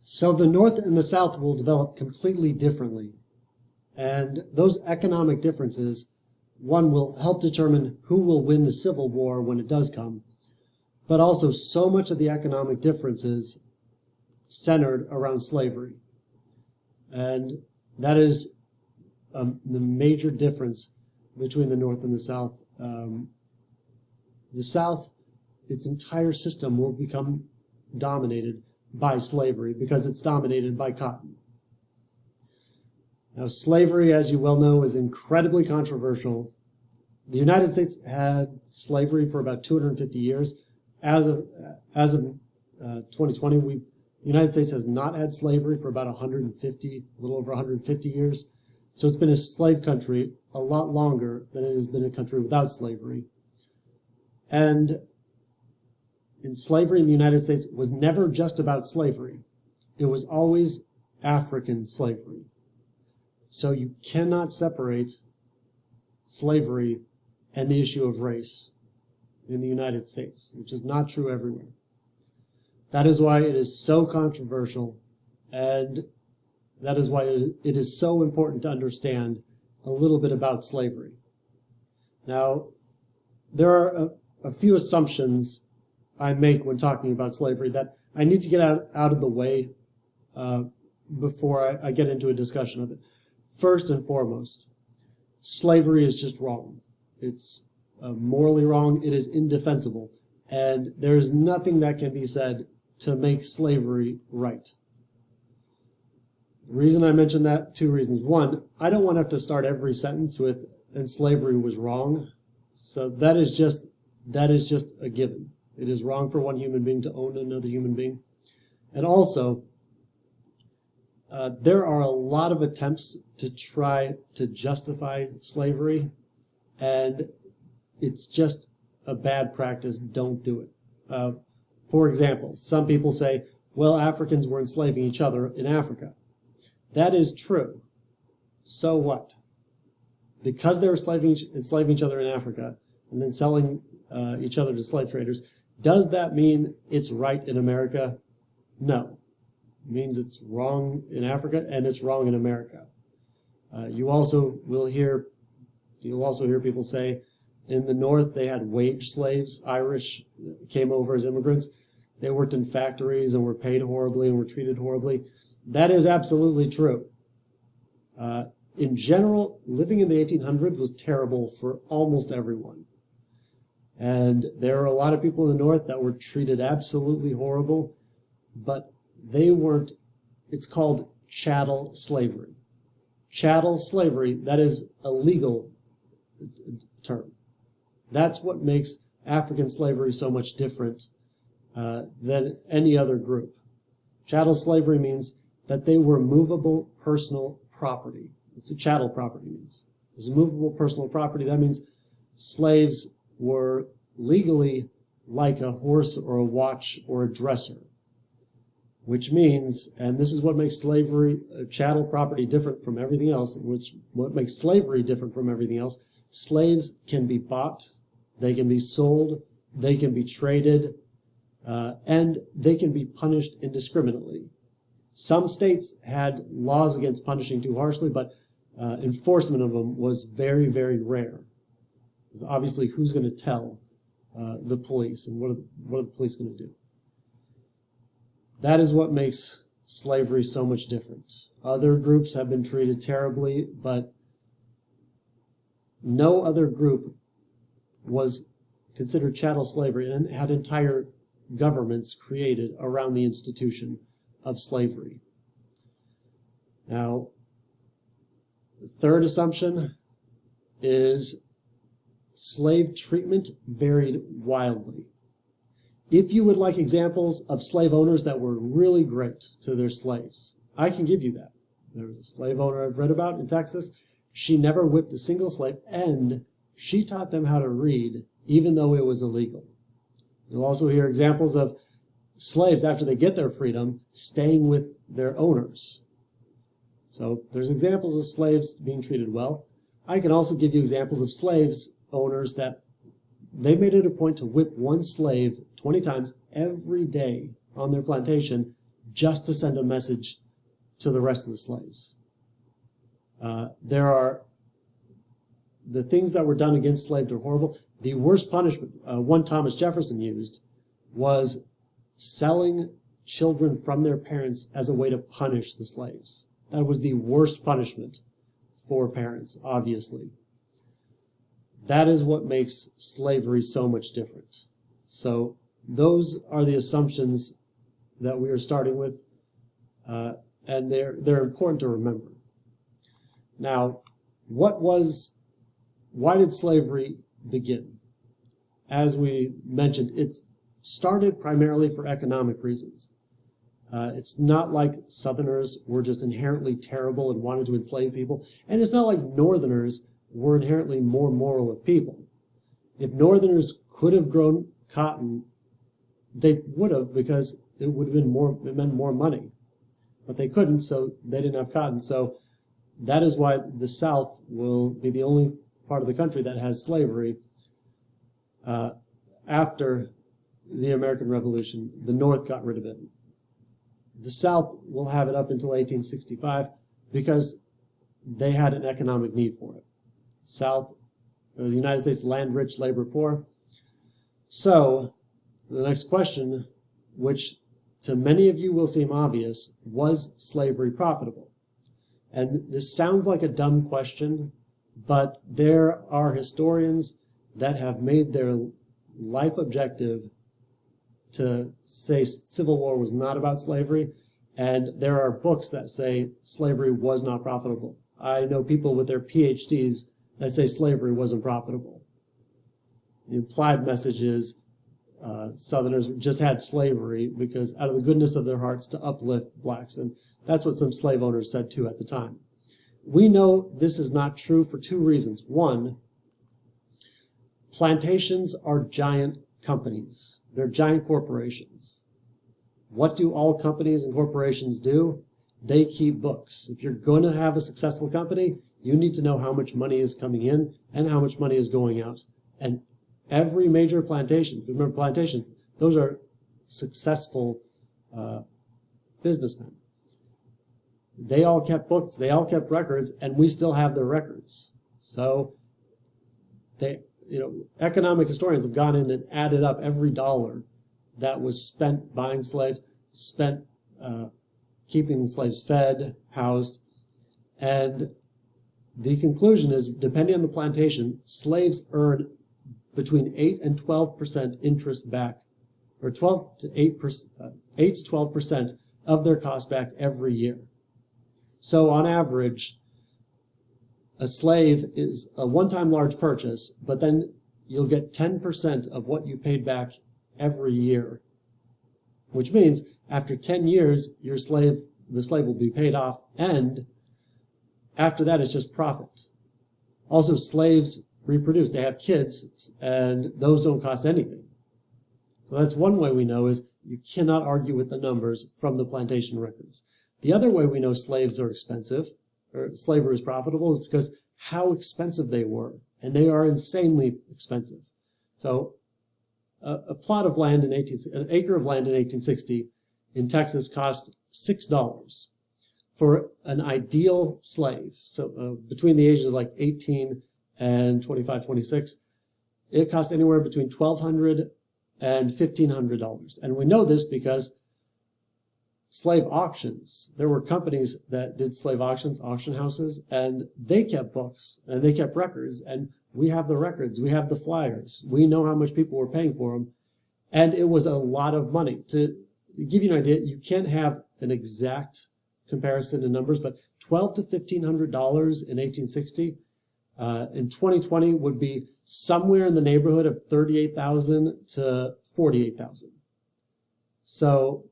So the North and the South will develop completely differently. And those economic differences, one, will help determine who will win the Civil War when it does come, but also so much of the economic differences centered around slavery. And that is the major difference between the North and the South. The South, its entire system will become dominated by slavery because it's dominated by cotton. Now, slavery, as you well know, is incredibly controversial. The United States had slavery for about 250 years. As of 2020, the United States has not had slavery for about 150, a little over 150 years. So it's been a slave country a lot longer than it has been a country without slavery. And slavery in the United States was never just about slavery. It was always African slavery. So you cannot separate slavery and the issue of race in the United States, which is not true everywhere. That is why it is so controversial, and that is why it is so important to understand a little bit about slavery. Now, there are a few assumptions I make when talking about slavery that I need to get out of the way before I get into a discussion of it. First and foremost, slavery is just wrong. It's morally wrong. It is indefensible. And there's nothing that can be said to make slavery right. The reason I mention that, two reasons. One, I don't want to have to start every sentence with, and slavery was wrong. So that is just a given. It is wrong for one human being to own another human being. And also, there are a lot of attempts to try to justify slavery, and it's just a bad practice. Don't do it. For example, some people say, well, Africans were enslaving each other in Africa. That is true. So what? Because they were enslaving each other in Africa and then selling each other to slave traders, does that mean it's right in America? No. It means it's wrong in Africa and it's wrong in America. You'll also hear people say in the North they had wage slaves. Irish came over as immigrants. They worked in factories and were paid horribly and were treated horribly. That is absolutely true. In general, living in the 1800s was terrible for almost everyone. And there are a lot of people in the North that were treated absolutely horrible, but they weren't. It's called chattel slavery. Chattel slavery, that is a legal term. That's what makes African slavery so much different than any other group. Chattel slavery means that they were movable personal property. That's what chattel property means. It's movable personal property. That means slaves were legally like a horse or a watch or a dresser, which means, and this is what makes slavery, chattel property different from everything else, what makes slavery different from everything else, slaves can be bought, they can be sold, they can be traded, and they can be punished indiscriminately. Some states had laws against punishing too harshly, but enforcement of them was very, very rare. Because obviously, who's going to tell the police, and what are the police going to do? That is what makes slavery so much different. Other groups have been treated terribly, but no other group was considered chattel slavery and had entire governments created around the institution of slavery. Now, the third assumption is slave treatment varied wildly. If you would like examples of slave owners that were really great to their slaves, I can give you that. There was a slave owner I've read about in Texas. She never whipped a single slave, and she taught them how to read, even though it was illegal. You'll also hear examples of slaves, after they get their freedom, staying with their owners. So there's examples of slaves being treated well. I can also give you examples of slaves owners that they made it a point to whip one slave 20 times every day on their plantation just to send a message to the rest of the slaves. There are the things that were done against slaves are horrible. The worst punishment, one Thomas Jefferson used, was selling children from their parents as a way to punish the slaves. That was the worst punishment for parents, obviously. That is what makes slavery so much different. So those are the assumptions that we are starting with, and they're important to remember. Now, why did slavery begin? As we mentioned, it's started primarily for economic reasons. It's not like Southerners were just inherently terrible and wanted to enslave people, and it's not like Northerners were inherently more moral of people. If Northerners could have grown cotton, they would have, because it would have been it meant more money. But they couldn't, so they didn't have cotton. So that is why the South will be the only part of the country that has slavery. After the American Revolution, the North got rid of it. The South will have it up until 1865 because they had an economic need for it. The United States, land rich, labor poor. So the next question, which to many of you will seem obvious, was slavery profitable? And this sounds like a dumb question, but there are historians that have made their life objective to say Civil War was not about slavery, and there are books that say slavery was not profitable. I know people with their PhDs that say slavery wasn't profitable. The implied message is Southerners just had slavery because out of the goodness of their hearts to uplift blacks, and that's what some slave owners said too at the time. We know this is not true for two reasons. One, plantations are giant companies. They're giant corporations. What do all companies and corporations do? They keep books. If you're going to have a successful company, you need to know how much money is coming in and how much money is going out. And every major plantation, remember plantations, those are successful businessmen. They all kept books, they all kept records, and we still have their records. So economic historians have gone in and added up every dollar that was spent buying slaves, spent keeping slaves fed, housed, and the conclusion is, depending on the plantation, slaves earn between 8 and 12% interest back, or 8 to 12% of their cost back every year. So on average, a slave is a one-time large purchase, but then you'll get 10% of what you paid back every year, which means after 10 years, the slave will be paid off, and after that, it's just profit. Also, slaves reproduce. They have kids, and those don't cost anything. So that's one way we know is you cannot argue with the numbers from the plantation records. The other way we know slaves are expensive, or slavery is profitable, is because how expensive they were. And they are insanely expensive. So a plot of land an acre of land in 1860 in Texas cost $6 for an ideal slave. So between the ages of like 18 and 25, 26, it cost anywhere between $1,200 and $1,500. And we know this because slave auctions, there were companies that did slave auctions, auction houses, and they kept books and they kept records, and we have the records, we have the flyers, we know how much people were paying for them, and it was a lot of money. To give you an idea, you can't have an exact comparison in numbers, but $1,200 to $1,500 in 1860 in 2020 would be somewhere in the neighborhood of $38,000 to $48,000. So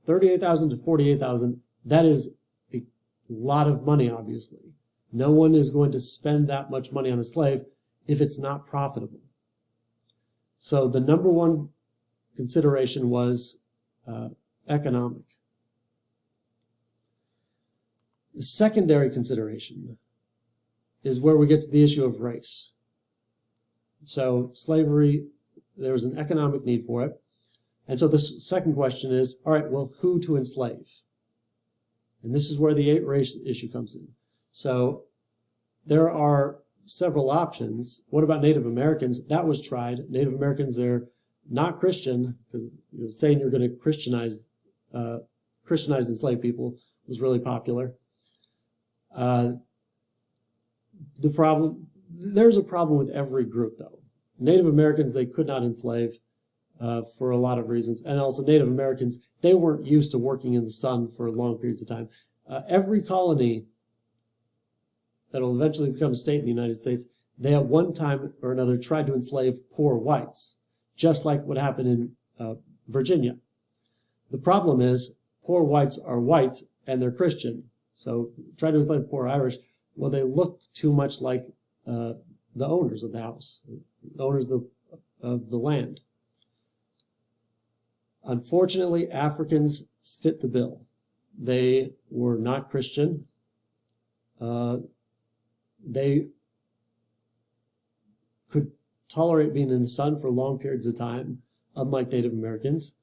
$38,000 to $48,000, that is a lot of money, obviously. No one is going to spend that much money on a slave if it's not profitable. So the number one consideration was economic. The secondary consideration is where we get to the issue of race. So slavery, there was an economic need for it, And so the second question is, all right, well, who to enslave? And this is where the race issue comes in. So there are several options. What about Native Americans? That was tried. Native Americans, they're not Christian, because saying you're going to Christianize enslaved people was really popular. There's a problem with every group, though. Native Americans, they could not enslave for a lot of reasons. And also Native Americans, they weren't used to working in the sun for long periods of time. Every colony that will eventually become a state in the United States, they at one time or another tried to enslave poor whites, just like what happened in Virginia. The problem is poor whites are white and they're Christian. So try to enslave poor Irish. Well, they look too much like the owners of the house, the owners of the land. Unfortunately, Africans fit the bill. They were not Christian. They could tolerate being in the sun for long periods of time, unlike Native Americans,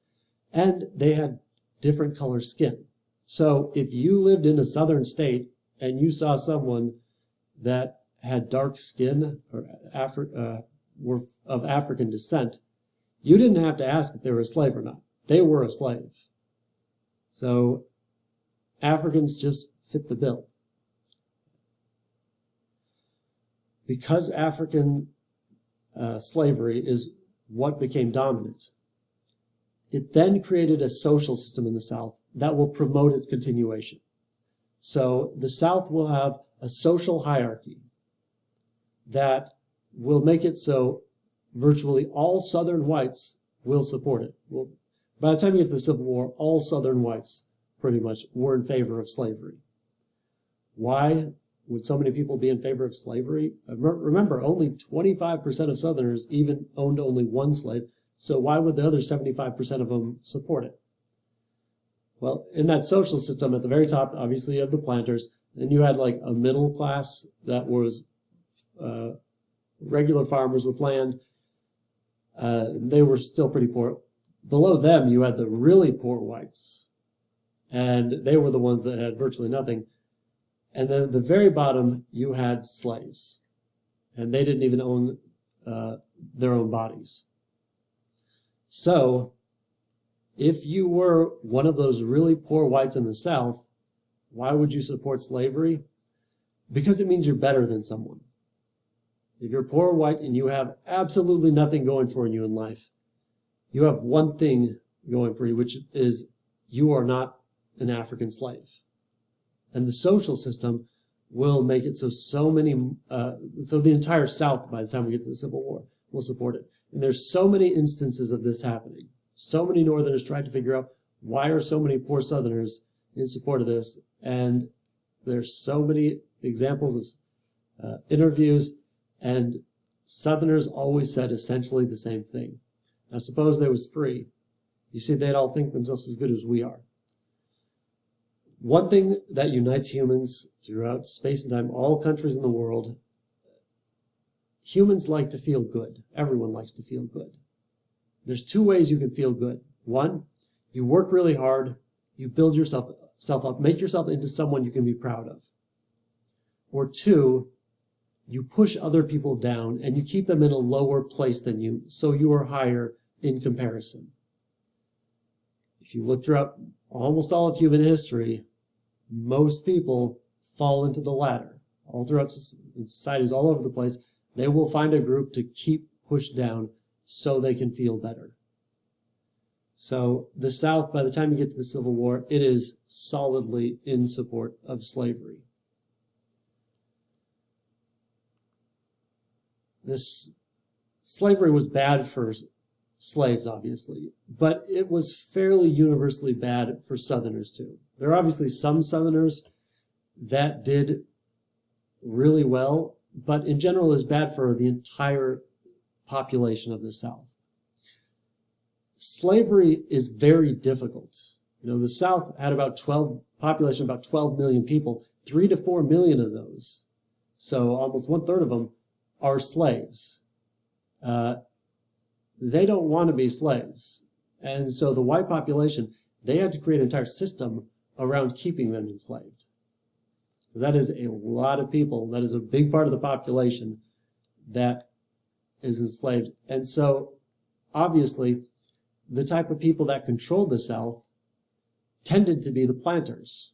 and they had different color skin. So if you lived in a southern state and you saw someone that had dark skin or were of African descent, you didn't have to ask if they were a slave or not. They were a slave. So Africans just fit the bill. Because African slavery is what became dominant, it then created a social system in the South that will promote its continuation. So the South will have a social hierarchy that will make it so virtually all Southern whites will support it. Well, by the time you get to the Civil War, all Southern whites pretty much were in favor of slavery. Why would so many people be in favor of slavery? Remember, only 25% of Southerners even owned only one slave, so why would the other 75% of them support it? Well, in that social system, at the very top, obviously, you have the planters, and you had like a middle class that was regular farmers with land. They were still pretty poor. Below them, you had the really poor whites, and they were the ones that had virtually nothing. And then at the very bottom, you had slaves, and they didn't even own their own bodies. So, if you were one of those really poor whites in the South, why would you support slavery? Because it means you're better than someone. If you're poor white and you have absolutely nothing going for you in life, you have one thing going for you, which is you are not an African slave. And the social system will make it so so the entire South, by the time we get to the Civil War, will support it. And there's so many instances of this happening. So many Northerners tried to figure out why are so many poor Southerners in support of this. And there's so many examples of interviews, and Southerners always said essentially the same thing. Now, suppose they was free. You see, they'd all think themselves as good as we are. One thing that unites humans throughout space and time, all countries in the world, humans like to feel good. Everyone likes to feel good. There's two ways you can feel good. One, you work really hard, you build yourself up, make yourself into someone you can be proud of. Or two, you push other people down and you keep them in a lower place than you, so you are higher in comparison. If you look throughout almost all of human history, most people fall into the latter. All throughout societies all over the place, they will find a group to keep pushed down so they can feel better. So the South, by the time you get to the Civil War, it is solidly in support of slavery. This slavery was bad for slaves, obviously, but it was fairly universally bad for Southerners too. There are obviously some Southerners that did really well, but in general is bad for the entire population of the South. Slavery is very difficult. You know, the South had population about 12 million people, 3 to 4 million of those, so almost 1/3 of them are slaves. They don't want to be slaves. And so the white population, they had to create an entire system around keeping them enslaved. That is a lot of people. That is a big part of the population that is enslaved. And so, obviously, the type of people that controlled the South tended to be the planters.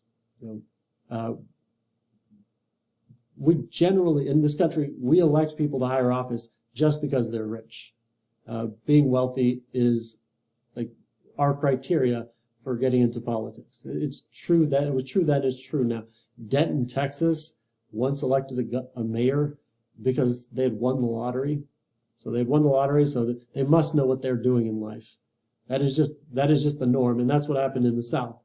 We generally, in this country, we elect people to higher office just because they're rich. Being wealthy is like our criteria for getting into politics. It's true that it was true that it's true now. Denton, Texas, once elected a mayor because they had won the lottery. So they had won the lottery, so that they must know what they're doing in life. That is just the norm, and that's what happened in the South.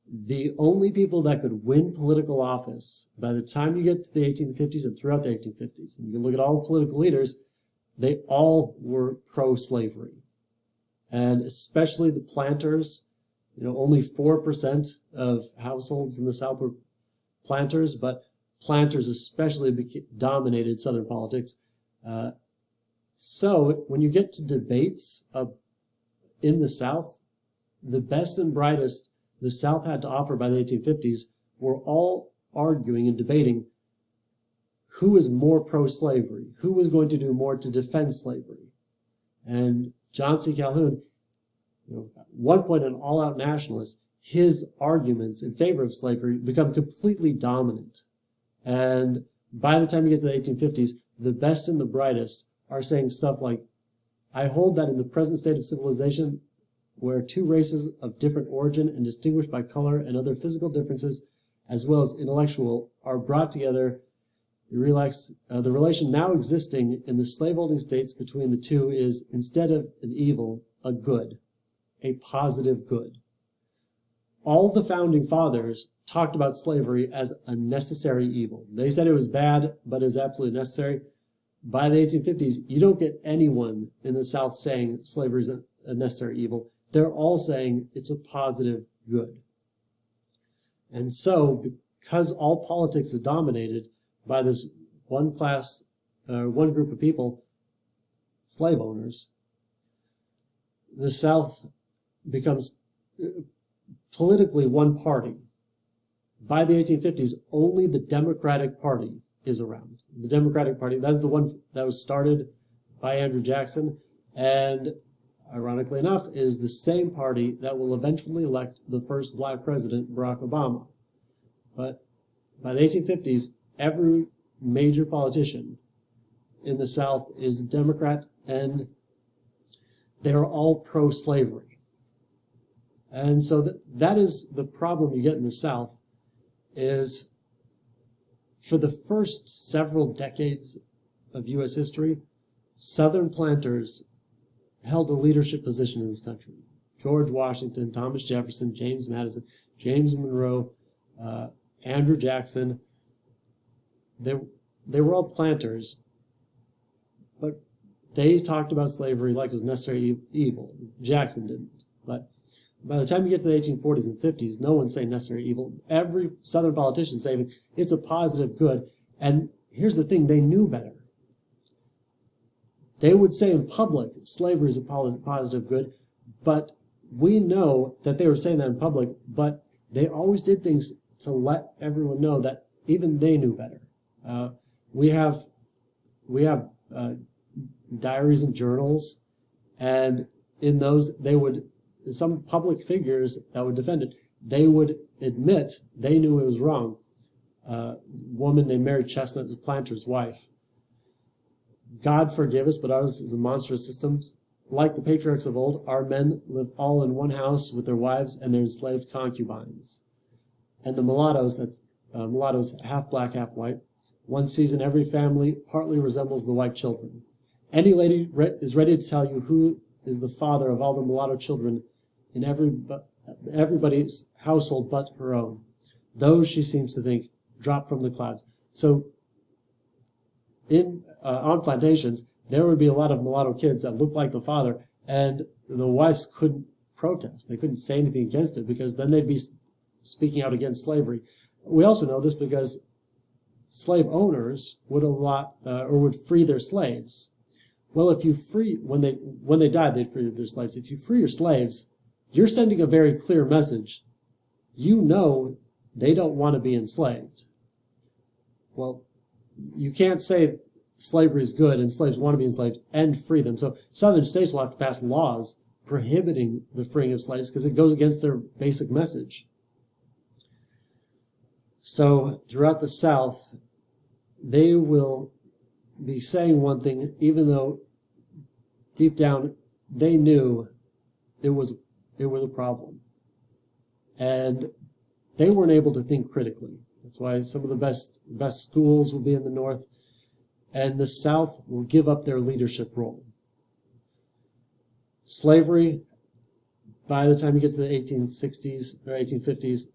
The only people that could win political office by the time you get to the 1850s and throughout the 1850s, and you can look at all the political leaders, they all were pro-slavery. And especially the planters, only 4% of households in the South were planters, but planters especially dominated Southern politics. So when you get to debates in the South, the best and brightest the South had to offer by the 1850s were all arguing and debating who was more pro-slavery, who was going to do more to defend slavery. And John C. Calhoun, at one point an all-out nationalist, his arguments in favor of slavery become completely dominant. And by the time you get to the 1850s, the best and the brightest are saying stuff like, I hold that in the present state of civilization, where two races of different origin and distinguished by color and other physical differences, as well as intellectual, are brought together, the relation now existing in the slaveholding states between the two is, instead of an evil, a good, a positive good. All the founding fathers talked about slavery as a necessary evil. They said it was bad, but it was absolutely necessary. By the 1850s, you don't get anyone in the South saying slavery is a necessary evil. They're all saying it's a positive good. And so, because all politics is dominated by this one group of people, slave owners, the South becomes politically one party. By the 1850s, only the Democratic Party is around. The Democratic Party, that's the one that was started by Andrew Jackson, and ironically enough, is the same party that will eventually elect the first black president, Barack Obama. But by the 1850s, every major politician in the South is Democrat, and they're all pro-slavery. And so that is the problem you get in the South, is for the first several decades of U.S. history, Southern planters held a leadership position in this country. George Washington, Thomas Jefferson, James Madison, James Monroe, Andrew Jackson, they were all planters, but they talked about slavery like it was necessary evil. Jackson didn't. But by the time you get to the 1840s and 50s, no one's saying necessary evil. Every Southern politician is saying it's a positive good. And here's the thing, they knew better. They would say in public, slavery is a positive good, but we know that they were saying that in public, but they always did things to let everyone know that even they knew better. We have diaries and journals, and in those some public figures that would defend it, they would admit they knew it was wrong. A woman named Mary Chestnut, the planter's wife. God forgive us, but ours is a monstrous system. Like the patriarchs of old, our men live all in one house with their wives and their enslaved concubines. And the mulattoes, mulattoes half black, half white, one sees in every family partly resembles the white children. Any lady is ready to tell you who is the father of all the mulatto children in everybody's household but her own. Those, she seems to think, drop from the clouds. So on plantations, there would be a lot of mulatto kids that looked like the father, and the wives couldn't protest. They couldn't say anything against it, because then they'd be speaking out against slavery. We also know this because slave owners would would free their slaves. Well, if you free, when they died, they freed their slaves. If you free your slaves, you're sending a very clear message. You know they don't want to be enslaved. Well, you can't say slavery is good and slaves want to be enslaved and free them. So southern states will have to pass laws prohibiting the freeing of slaves because it goes against their basic message. So throughout the South, they will be saying one thing, even though deep down they knew it was a problem. And they weren't able to think critically. That's why some of the best schools will be in the North, and the South will give up their leadership role. Slavery, by the time you get to the 1860s or 1850s,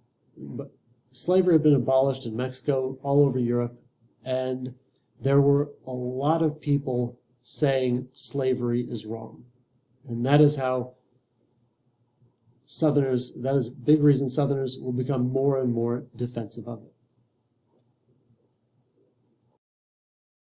slavery had been abolished in Mexico, all over Europe, and there were a lot of people saying slavery is wrong. And that is how Southerners, that is a big reason Southerners will become more and more defensive of it.